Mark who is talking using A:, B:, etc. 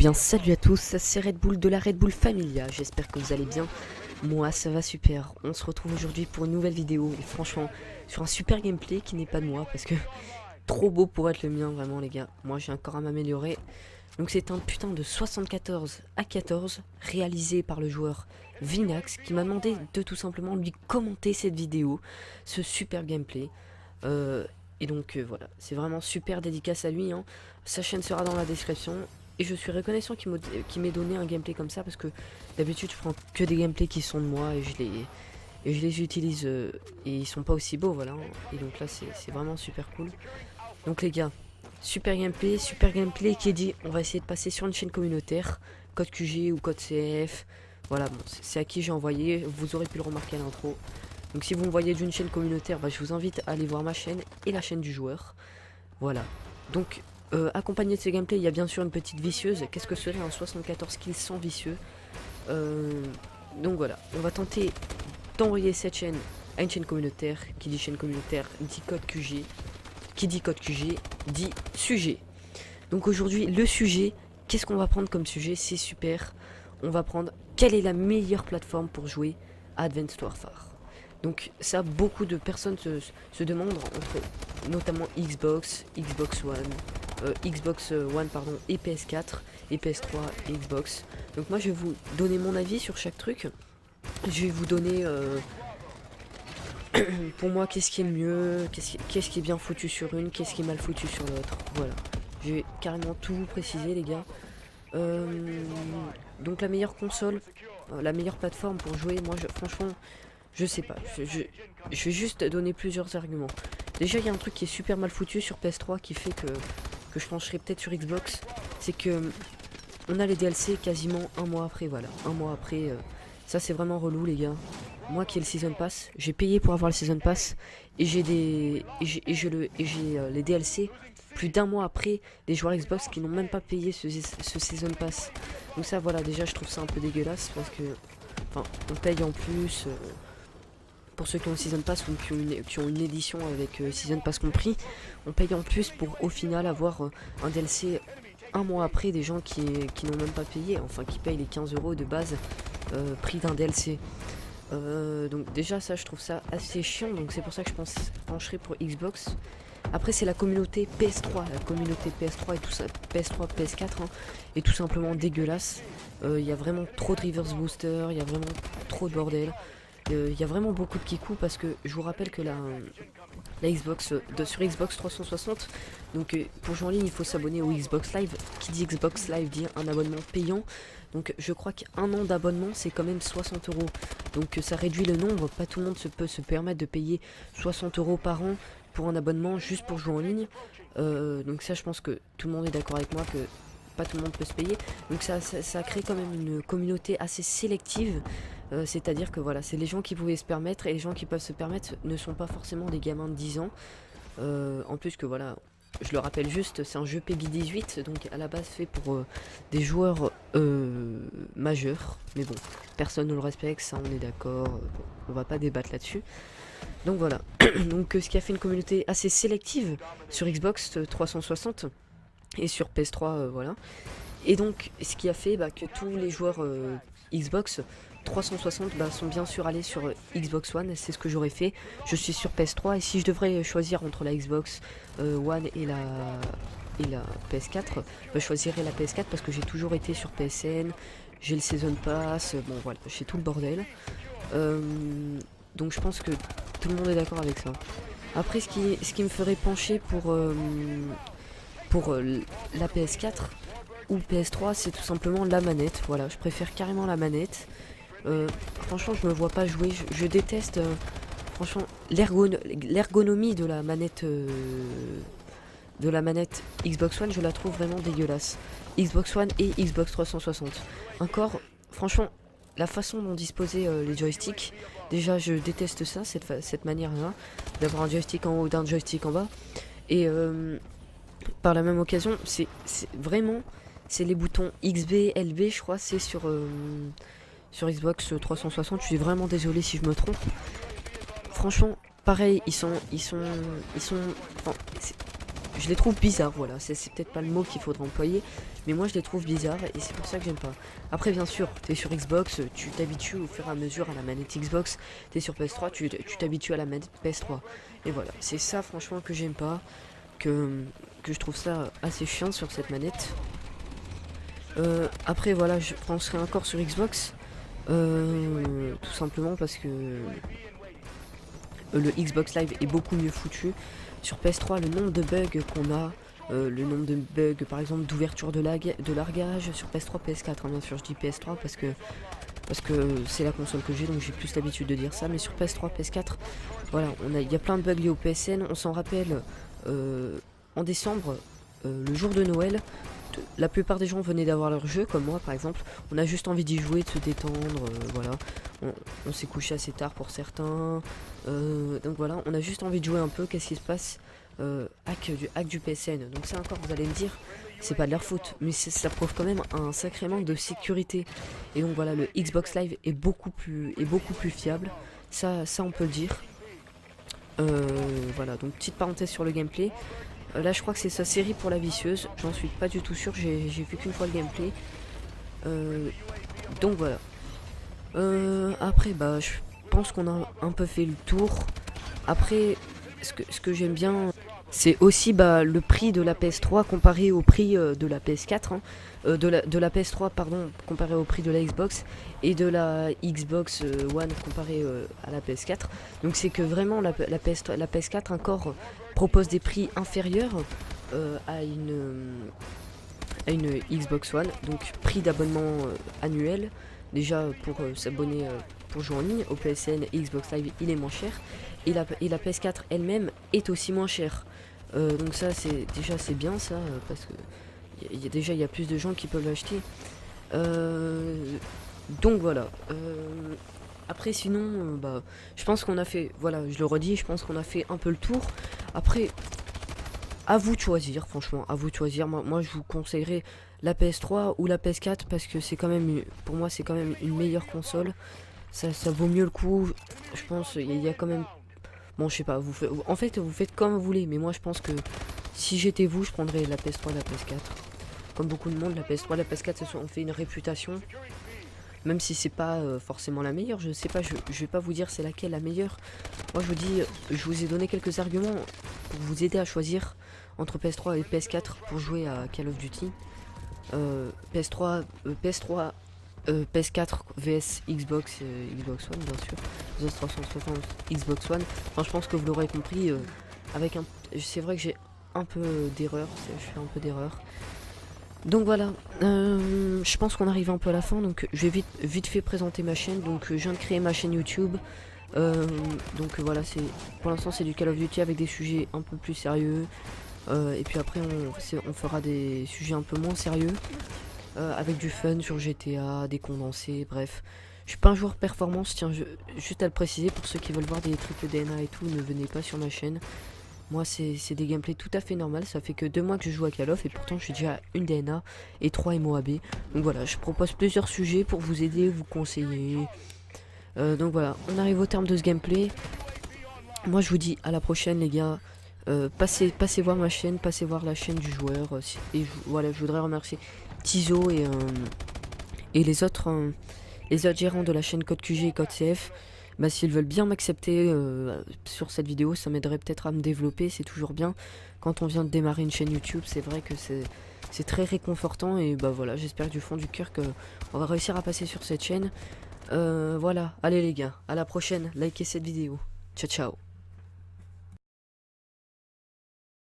A: bien salut à tous, c'est Red Bull de la Red Bull Familia, j'espère que vous allez bien. Moi ça va super, on se retrouve aujourd'hui pour une nouvelle vidéo et franchement sur un super gameplay qui n'est pas de moi parce que trop beau pour être le mien vraiment les gars. Moi j'ai encore à m'améliorer. Donc c'est un putain de 74 à 14 réalisé par le joueur Vinax qui m'a demandé de tout simplement lui commenter cette vidéo, ce super gameplay. Et donc voilà, c'est vraiment super dédicace à lui, hein. Sa chaîne sera dans la description. Et je suis reconnaissant qu'il m'ait donné un gameplay comme ça parce que d'habitude je prends que des gameplays qui sont de moi et je les utilise et ils sont pas aussi beaux, voilà. Et donc là c'est vraiment super cool. Donc les gars, super gameplay qui est dit. On va essayer de passer sur une chaîne communautaire, code QG ou code CF. Voilà, bon, c'est à qui j'ai envoyé, vous aurez pu le remarquer à l'intro. Donc si vous me voyez d'une chaîne communautaire, bah, je vous invite à aller voir ma chaîne et la chaîne du joueur. Voilà, donc accompagné de ce gameplay, il y a bien sûr une petite vicieuse. Qu'est-ce que serait un 74 kills sans vicieux? Donc voilà, on va tenter d'envoyer cette chaîne à une chaîne communautaire. Qui dit chaîne communautaire dit code QG. Qui dit code QG dit sujet. Donc aujourd'hui, le sujet, qu'est-ce qu'on va prendre comme sujet? C'est super. On va prendre quelle est la meilleure plateforme pour jouer à Advanced Warfare. Donc ça, beaucoup de personnes se demandent, entre notamment Xbox, Xbox One pardon, et PS4, et PS3 et Xbox. Donc moi je vais vous donner mon avis sur chaque truc. Je vais vous donner pour moi qu'est-ce qui est le mieux, qu'est-ce qui est bien foutu sur une, qu'est-ce qui est mal foutu sur l'autre. Voilà, je vais carrément tout vous préciser les gars. Donc la meilleure console, la meilleure plateforme pour jouer, moi franchement je sais pas, je vais juste donner plusieurs arguments. Déjà il y a un truc qui est super mal foutu sur PS3 qui fait que je pencherai peut-être sur Xbox. C'est que on a les DLC quasiment un mois après, voilà. Un mois après, ça c'est vraiment relou les gars. Moi qui ai le Season Pass, j'ai payé pour avoir le Season Pass. Et j'ai les DLC plus d'un mois après des joueurs Xbox qui n'ont même pas payé ce Season Pass. Donc ça voilà, déjà je trouve ça un peu dégueulasse parce que enfin on paye en plus. Pour ceux qui ont le Season Pass ou qui ont une édition avec Season Pass compris, on paye en plus pour au final avoir un DLC un mois après des gens qui n'ont même pas payé, enfin qui payent les 15 € de base prix d'un DLC. Donc déjà ça je trouve ça assez chiant, donc c'est pour ça que je pencherai pour Xbox. Après c'est la communauté PS3, et tout ça, PS3, PS4 hein, est tout simplement dégueulasse. Il y a vraiment trop de reverse booster, il y a vraiment trop de bordel. Il y a vraiment beaucoup de kikou parce que je vous rappelle que la Xbox sur Xbox 360, donc pour jouer en ligne il faut s'abonner au Xbox Live. Qui dit Xbox Live dit un abonnement payant. Donc je crois qu'un an d'abonnement c'est quand même 60 €. Donc ça réduit le nombre, pas tout le monde peut se permettre de payer 60 € par an pour un abonnement juste pour jouer en ligne. Donc ça je pense que tout le monde est d'accord avec moi que pas tout le monde peut se payer. Donc ça crée quand même une communauté assez sélective. C'est-à-dire que voilà, c'est les gens qui pouvaient se permettre, et les gens qui peuvent se permettre ne sont pas forcément des gamins de 10 ans. En plus que voilà, je le rappelle juste, c'est un jeu PEGI 18, donc à la base fait pour des joueurs majeurs. Mais bon, personne ne le respecte, ça on est d'accord, bon, on va pas débattre là-dessus. Donc voilà, donc ce qui a fait une communauté assez sélective sur Xbox 360 et sur PS3, voilà. Et donc ce qui a fait que tous les joueurs Xbox 360 sont bien sûr allés sur Xbox One. C'est ce que j'aurais fait. Je suis sur PS3 et si je devrais choisir entre la Xbox One et la PS4, je choisirais la PS4 parce que j'ai toujours été sur PSN, j'ai le Season Pass, bon voilà, j'ai tout le bordel. Donc je pense que tout le monde est d'accord avec ça. Après ce qui me ferait pencher pour la PS4 ou PS3, c'est tout simplement la manette. Voilà, je préfère carrément la manette. Franchement je me vois pas jouer, je déteste franchement l'ergonomie de la manette Xbox One, je la trouve vraiment dégueulasse. Xbox One et Xbox 360 encore, franchement la façon dont disposer les joysticks, déjà je déteste ça, cette manière là d'avoir un joystick en haut d'un joystick en bas. Et par la même occasion c'est vraiment c'est les boutons XB, LB je crois, c'est sur Xbox 360, je suis vraiment désolé si je me trompe. Franchement, pareil, enfin, je les trouve bizarres, voilà, c'est peut-être pas le mot qu'il faudra employer, mais moi je les trouve bizarres et c'est pour ça que j'aime pas. Après bien sûr, t'es sur Xbox, tu t'habitues au fur et à mesure à la manette Xbox, t'es sur PS3, tu t'habitues à la manette PS3. Et voilà, c'est ça franchement que j'aime pas, que je trouve ça assez chiant sur cette manette. Après voilà, je penserai encore sur Xbox, tout simplement parce que le Xbox Live est beaucoup mieux foutu. Sur PS3, le nombre de bugs qu'on a, le nombre de bugs par exemple d'ouverture de largage sur PS3, PS4, hein, bien sûr je dis PS3 parce que c'est la console que j'ai, donc j'ai plus l'habitude de dire ça, mais sur PS3, PS4, voilà, il y a plein de bugs liés au PSN, on s'en rappelle en décembre, le jour de Noël. La plupart des gens venaient d'avoir leur jeu, comme moi par exemple. On a juste envie d'y jouer, de se détendre, voilà. On s'est couché assez tard pour certains. Donc voilà, on a juste envie de jouer un peu. Qu'est-ce qui se passe? Hack du PSN. Donc ça encore, vous allez me dire, c'est pas de leur faute, mais ça prouve quand même un sacré manque de sécurité. Et donc voilà, le Xbox Live est beaucoup plus fiable. Ça on peut le dire. Voilà, donc petite parenthèse sur le gameplay. Là je crois que c'est sa série pour la vicieuse, j'en suis pas du tout sûr, j'ai vu qu'une fois le gameplay. Donc voilà. Après bah je pense qu'on a un peu fait le tour. Après ce que j'aime bien, c'est aussi bah, le prix de la PS3 comparé au prix de la PS4, hein. De la PS3 pardon, comparé au prix de la Xbox, et de la Xbox One comparé à la PS4. Donc c'est que vraiment la PS4 encore propose des prix inférieurs à une Xbox One. Donc prix d'abonnement annuel, déjà pour s'abonner pour jouer en ligne au PSN et Xbox Live, il est moins cher, et la PS4 elle-même est aussi moins chère. Donc ça c'est bien ça, parce que il y a plus de gens qui peuvent l'acheter. Donc voilà. Après sinon, bah, je pense qu'on a fait, voilà, je le redis, je pense qu'on a fait un peu le tour. Après, à vous de choisir, franchement, à vous de choisir. Moi je vous conseillerais la PS3 ou la PS4 parce que c'est quand même, pour moi c'est quand même une meilleure console. Ça vaut mieux le coup. Je pense il y a quand même, bon je sais pas, en fait vous faites comme vous voulez, mais moi je pense que si j'étais vous, je prendrais la PS3 et la PS4. Comme beaucoup de monde, la PS3 et la PS4 se sont fait une réputation. Même si c'est pas forcément la meilleure, je sais pas, je vais pas vous dire c'est laquelle la meilleure. Moi je vous dis, je vous ai donné quelques arguments pour vous aider à choisir entre PS3 et PS4 pour jouer à Call of Duty. PS3, PS4 vs Xbox, Xbox One bien sûr, Xbox 360, Xbox One. Enfin, je pense que vous l'aurez compris, avec un, c'est vrai que j'ai un peu d'erreur, je fais un peu d'erreur. Donc voilà, je pense qu'on arrive un peu à la fin, donc je vais vite fait présenter ma chaîne. Donc je viens de créer ma chaîne YouTube, donc voilà, pour l'instant c'est du Call of Duty avec des sujets un peu plus sérieux, et puis après on fera des sujets un peu moins sérieux, avec du fun sur GTA, des condensés, bref. Je suis pas un joueur performance, tiens, juste à le préciser, pour ceux qui veulent voir des triples DNA et tout, ne venez pas sur ma chaîne. Moi c'est des gameplays tout à fait normal, ça fait que 2 mois que je joue à Call of et pourtant je suis déjà à une DNA et 3 MOAB. Donc voilà, je propose plusieurs sujets pour vous aider, vous conseiller. Donc voilà, on arrive au terme de ce gameplay. Moi je vous dis à la prochaine les gars. Passez voir ma chaîne, passez voir la chaîne du joueur. Et voilà, je voudrais remercier Tizo et les autres gérants de la chaîne Code QG et Code CF. Bah, s'ils veulent bien m'accepter sur cette vidéo, ça m'aiderait peut-être à me développer. C'est toujours bien quand on vient de démarrer une chaîne YouTube. C'est vrai que c'est très réconfortant. Et bah voilà, j'espère du fond du cœur qu'on va réussir à passer sur cette chaîne. Voilà, allez les gars, à la prochaine. Likez cette vidéo. Ciao ciao.